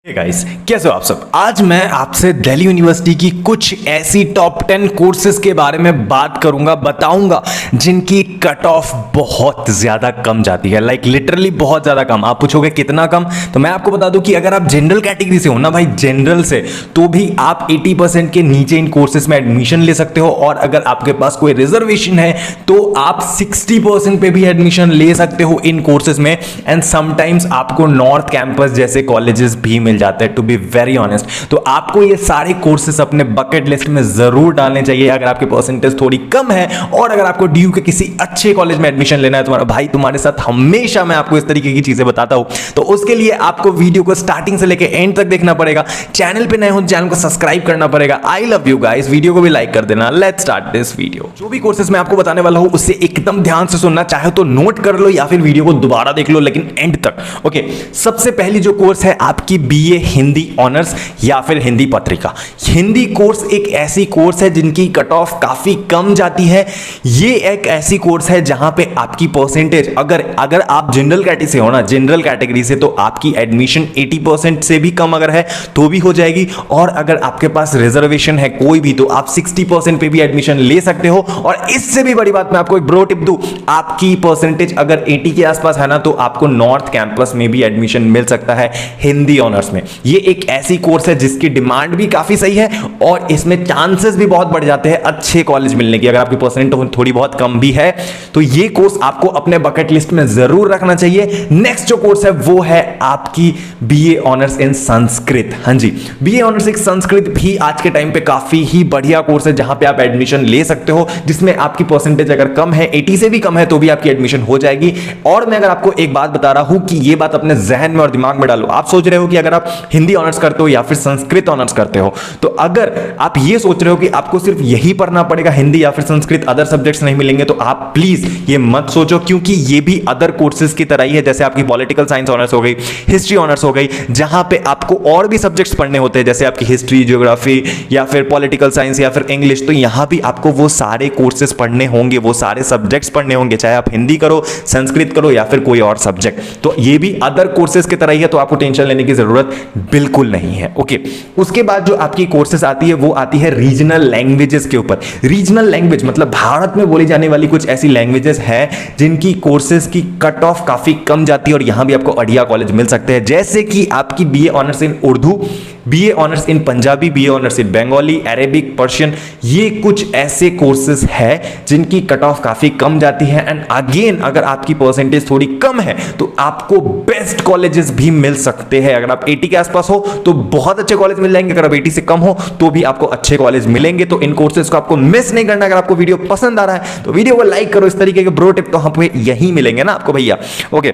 Guys, कैसे हो आप सब। आज मैं आपसे दिल्ली यूनिवर्सिटी की कुछ ऐसी टॉप 10 कोर्सेज के बारे में बात करूंगा, बताऊंगा जिनकी कट ऑफ बहुत ज्यादा कम जाती है। लाइक लिटरली बहुत ज्यादा कम। आप पूछोगे कितना कम, तो मैं आपको बता दूं कि अगर आप जनरल कैटेगरी से हो ना भाई, जनरल से, तो भी आप 80% के नीचे इन कोर्सेज में एडमिशन ले सकते हो। और अगर आपके पास कोई रिजर्वेशन है तो आप 60% पे भी एडमिशन ले सकते हो इन कोर्सेज में। एंड समटाइम्स आपको नॉर्थ कैंपस जैसे कॉलेजेस भी मिल जाते हैं, टू बी वेरी ऑनेस्ट। तो आपको ये सारे कोर्सेस अपने बकेट लिस्ट में जरूर डालने चाहिए अगर आपके परसेंटेज थोड़ी कम है। और अगर आपको ड्यू के किसी अच्छे कॉलेज में एडमिशन लेना है, तुम्हारा भाई तुम्हारे साथ हमेशा मैं आपको इस तरीके की चीजें बताता हूं। तो उसके लिए आपको वीडियो को स्टार्टिंग से लेकर एंड तक देखना पड़ेगा। चैनल पे नए हो चैनल को सब्सक्राइब करना पड़ेगा। आई लव यू गाइस। वीडियो को भी लाइक कर देना। Let's start this video. जो भी कोर्सेस मैं आपको बताने वाला हूं उससे एकदम ध्यान से सुनना, चाहे तो नोट कर लो या फिर वीडियो को दोबारा देख लो, लेकिन एंड तक। ओके, सबसे पहली जो कोर्स है आपकी बीए हिंदी ऑनर्स या फिर हिंदी पत्रिका। हिंदी कोर्स एक ऐसी कोर्स है जिनकी कट ऑफ काफी कम जाती है। ये एक ऐसी कोर्स है जहां पे आपकी परसेंटेज, अगर आप जनरल कैटेगरी से हो ना, जनरल कैटेगरी से, तो आपकी एडमिशन 80% से भी कम अगर है तो भी हो जाएगी। और अगर आपके पास रिजर्वेशन है कोई भी, तो आप 60% पे भी एडमिशन ले सकते हो। और इससे भी बड़ी बात मैं आपको एक ब्रो टिप दूं, आपकी परसेंटेज अगर 80 के आसपास है ना, तो आपको नॉर्थ कैंपस में भी एडमिशन मिल सकता है हिंदी ऑनर्स में। ये एक ऐसी कोर्स है जिसकी डिमांड भी काफी सही है और इसमें चांसेस भी बहुत बढ़ जाते हैं अच्छे कॉलेज मिलने की। अगर आपकी परसेंट थोड़ी बहुत कम भी है तो ये कोर्स आपको अपने बकेट लिस्ट में जरूर रखना चाहिए। नेक्स्ट जो कोर्स है वो है आपकी बीए ऑनर्स इन संस्कृत। हाँ जी, बीए ऑनर्स इन संस्कृत भी आज के टाइम पे काफी ही बढ़िया कोर्स है जहां पे आप एडमिशन ले सकते हो, जिसमें आपकी परसेंटेज अगर कम है, 80 से भी कम है, तो भी आपकी एडमिशन हो जाएगी। और मैं अगर आपको एक बात बता रहा हूं कि ये बात अपने जहन में और दिमाग में डालो। आप सोच रहे हो कि अगर आप हिंदी ऑनर्स करते हो या फिर संस्कृत ऑनर्स करते हो, तो अगर आप ये सोच रहे हो कि आपको सिर्फ यही पढ़ना पड़ेगा, हिंदी या फिर संस्कृत, अदर सब्जेक्ट्स नहीं मिलेंगे, तो आप प्लीज ये मत सोचो, क्योंकि ये भी अदर कोर्सेज की तरह ही है। जैसे आपकी पॉलिटिकल साइंस ऑनर्स हो गई, हिस्ट्री ऑनर्स हो गई, जहां पे आपको और भी सब्जेक्ट्स पढ़ने होते हैं, जैसे आपकी हिस्ट्री, ज्योग्राफी या फिर पॉलिटिकल साइंस या फिर इंग्लिश। तो यहां भी आपको वो सारे कोर्सेज पढ़ने होंगे, वो सारे सब्जेक्ट्स पढ़ने होंगे, चाहे आप हिंदी करो, संस्कृत करो या फिर कोई और सब्जेक्ट। तो ये भी अदर कोर्सेज की तरह ही है, तो आपको टेंशन लेने की जरूरत बिल्कुल नहीं है। ओके, उसके बाद जो आपकी कोर्सेज आती है वो आती है रीजनल लैंग्वेजेस के ऊपर। रीजनल लैंग्वेज मतलब भारत में बोली जाने वाली कुछ ऐसी लैंग्वेजेस हैं जिनकी कोर्सेज की कट ऑफ काफी कम जाती है और यहां भी आपको बढ़िया कॉलेज मिल सकते हैं। जैसे कि आपकी BA honours in Urdu, BA honours in Punjabi, BA honours in Bengali, Arabic, Persian, ये कुछ ऐसे कोर्सेज हैं जिनकी कट ऑफ काफी कम जाती है। एंड अगेन, अगर आपकी परसेंटेज थोड़ी कम है तो आपको बेस्ट कॉलेजेस भी मिल सकते हैं। अगर आप 80 के आसपास हो तो बहुत अच्छे कॉलेज मिल जाएंगे, अगर आप 80 से कम हो तो भी आपको अच्छे कॉलेज मिलेंगे। तो इन कोर्सेज को आपको मिस नहीं करना। अगर आपको वीडियो पसंद आ रहा है तो वीडियो को लाइक करो। इस तरीके के ब्रो टिप तो हम पे यही मिलेंगे ना आपको भैया। ओके,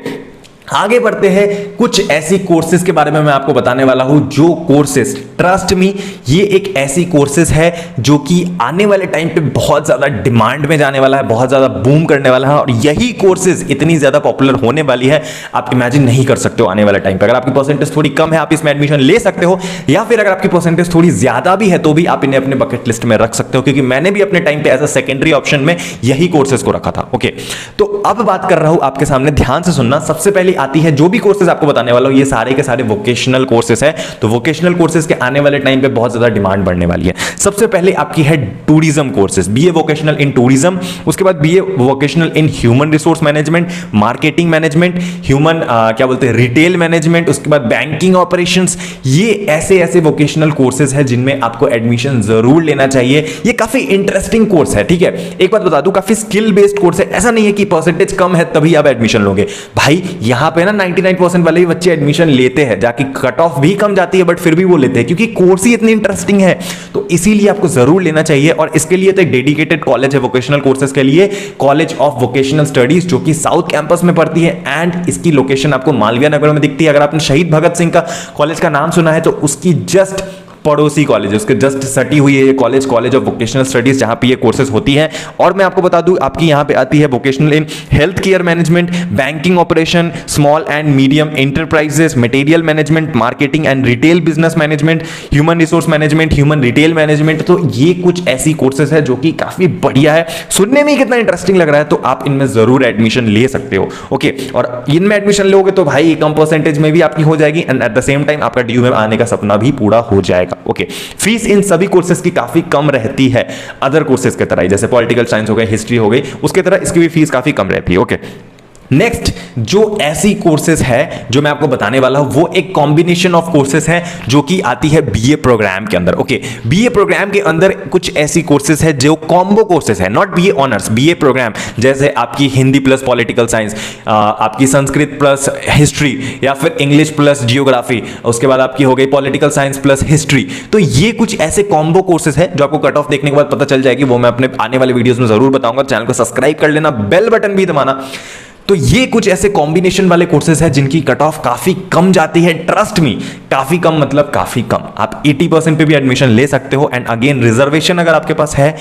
आगे बढ़ते हैं। कुछ ऐसी कोर्सेज के बारे में मैं आपको बताने वाला हूं जो कोर्सेज, ट्रस्ट मी, ये एक ऐसी कोर्सेज है जो कि आने वाले टाइम पे बहुत ज्यादा डिमांड में जाने वाला है, बहुत ज्यादा बूम करने वाला है। और यही कोर्सेज इतनी ज्यादा पॉपुलर होने वाली है, आप इमेजिन नहीं कर सकते हो आने वाले टाइम पे। अगर आपकी परसेंटेज थोड़ी कम है आप इसमें एडमिशन ले सकते हो, या फिर अगर आपकी परसेंटेज थोड़ी ज्यादा भी है तो भी आप इन्हें अपने बकेट लिस्ट में रख सकते हो, क्योंकि मैंने भी अपने टाइम पे एज अ सेकेंडरी ऑप्शन में यही कोर्सेज को रखा था। ओके, तो अब बात कर रहा हूं आपके सामने, ध्यान से सुनना। सबसे पहले आती है, जो भी कोर्सेज आपको बताने वाला हूं ये सारे के सारे वोकेशनल कोर्सेज है। तो वोकेशनल कोर्सेज के आने वाले टाइम पे बहुत ज्यादा डिमांड बढ़ने वाली है। सबसे पहले आपकी है टूरिज्म कोर्सेज, बीए वोकेशनल इन टूरिज्म। उसके बाद BA vocational in human resource management, marketing management, human क्या बोलते हैं, रिटेल मैनेजमेंट। उसके बाद बैंकिंग ऑपरेशंस। ये ऐसे ऐसे वोकेशनल कोर्सेज है जिनमें आपको एडमिशन जरूर लेना चाहिए। ये काफी इंटरेस्टिंग कोर्स है, ठीक है। एक बात बता दूं, काफी स्किल बेस्ड कोर्स है। ऐसा नहीं है कि परसेंटेज कम है तभी आप एडमिशन लोगे भाई। यहां पे ना 99% वाले ही बच्चे एडमिशन लेते हैं, जाके कट ऑफ भी कम जाती है बट फिर भी वो लेते हैं, क्योंकि कोर्स ही इतनी इंटरेस्टिंग है। तो इसीलिए आपको जरूर लेना चाहिए। और इसके लिए तो एक डेडिकेटेड कॉलेज है वोकेशनल कोर्सेज के लिए, कॉलेज ऑफ वोकेशनल स्टडीज, जो कि साउथ कैंपस में पड़ती है। एंड इसकी लोकेशन आपको मालवीय नगर में दिखती है। अगर आपने शहीद भगत सिंह का कॉलेज का नाम सुना है तो उसकी जस्ट पड़ोसी कॉलेज है, उसके जस्ट सटी हुई है ये कॉलेज ऑफ वोकेशनल स्टडीज, जहां पे ये कोर्सेज होती हैं। और मैं आपको बता दूं आपकी यहां पे आती है vocational in health care management, banking operation, small and medium enterprises, material management, marketing and retail business management, human resource management, human retail management. तो ये कुछ ऐसी कोर्सेज है जो कि काफी बढ़िया है, सुनने में कितना इंटरेस्टिंग लग रहा है, तो आप इनमें जरूर एडमिशन ले सकते हो। ओके, और इनमें एडमिशन लोगे तो भाई कम परसेंटेज में भी आपकी हो जाएगी and at the same time आपका ड्यू में आने का सपना भी पूरा हो जाएगा। ओके, फीस इन सभी कोर्सेज की काफी कम रहती है अदर कोर्सेज की तरह, जैसे पॉलिटिकल साइंस हो गए, हिस्ट्री हो गई, उसके तरह इसकी भी फीस काफी कम रहती है। ओके, नेक्स्ट जो ऐसी कोर्सेज है जो मैं आपको बताने वाला हूं वो एक कॉम्बिनेशन ऑफ कोर्सेज है जो कि आती है बीए प्रोग्राम के अंदर। ओके, बीए प्रोग्राम के अंदर कुछ ऐसी कोर्सेज है जो कॉम्बो कोर्सेज है, not BA honours, BA programme, जैसे आपकी हिंदी प्लस पॉलिटिकल साइंस, आपकी संस्कृत प्लस हिस्ट्री, या फिर इंग्लिश प्लस जियोग्राफी, उसके बाद आपकी हो गई पॉलिटिकल साइंस प्लस हिस्ट्री। तो ये कुछ ऐसे कॉम्बो कोर्सेज है जो आपको कट ऑफ देखने के बाद पता चल जाएगी, वो मैं अपने आने वाले वीडियोस में जरूर बताऊंगा। चैनल को सब्सक्राइब कर लेना, बेल बटन भी दबाना। तो ये कुछ ऐसे कॉम्बिनेशन वाले कोर्सेज हैं जिनकी कट ऑफ काफी कम जाती है, ट्रस्ट मी, काफी कम मतलब काफी कम। आप 80% पे भी एडमिशन ले सकते हो एंड अगेन रिजर्वेशन अगर आपके पास है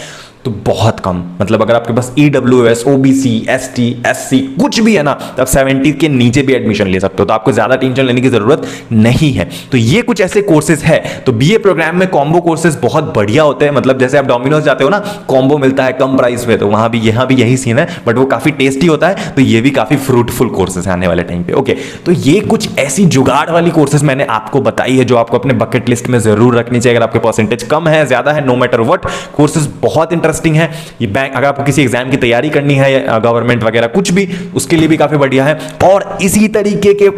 तो बहुत कम, मतलब अगर आपके पास EWS, OBC, ST, SC कुछ भी है ना, तो आप 70 के नीचे भी एडमिशन ले सकते हो, तो आपको ज्यादा टेंशन लेने की जरूरत नहीं है। तो ये कुछ ऐसे कोर्सेज है। तो बीए प्रोग्राम में कॉम्बो कोर्सेज बहुत बढ़िया होते हैं, मतलब जैसे आप डोमिनोज जाते हो ना, कॉम्बो मिलता है कम प्राइस पे, तो वहां भी यहाँ भी यही सीन है, बट वो काफी टेस्टी होता है। तो ये भी काफी फ्रूटफुल कोर्सेज है आने वाले टाइम पे। ओके, तो ये कुछ ऐसी जुगाड़ वाली कोर्सेज मैंने आपको बताई है जो आपको अपने बकेट लिस्ट में जरूर रखनी चाहिए अगर आपके परसेंटेज कम है, ज्यादा है, नो मैटर व्हाट। कोर्सेज बहुत इंटरेस्टिंग है ये। बैंक अगर आपको किसी एग्जाम की तैयारी करनी है या गवर्नमेंट वगैरह कुछ भी, उसके लिए भी काफी बढ़िया है। और इसी तरीके के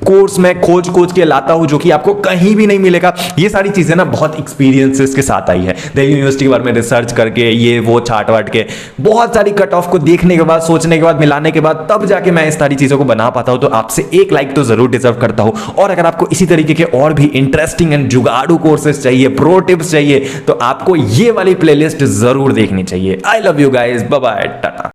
कोर्स में खोज के लाता हूं जो कि आपको कहीं भी नहीं मिलेगा। ये सारी चीजें ना बहुत एक्सपीरियंसेस के साथ आई है, दिल्ली यूनिवर्सिटी के बारे में रिसर्च करके, ये वो छाट वाट के, बहुत सारी कट ऑफ को देखने के बाद, सोचने के बाद, मिलाने के बाद, तब जाके मैं इस सारी चीजों को बना पाता हूं। तो आपसे एक लाइक तो जरूर डिजर्व करता हूं। और अगर आपको इसी तरीके के और भी इंटरेस्टिंग एंड जुगाड़ू कोर्सेज चाहिए, प्रो टिप्स चाहिए, तो आपको ये वाली प्लेलिस्ट जरूर देखनी चाहिए। I love you guys, bye bye, Tata.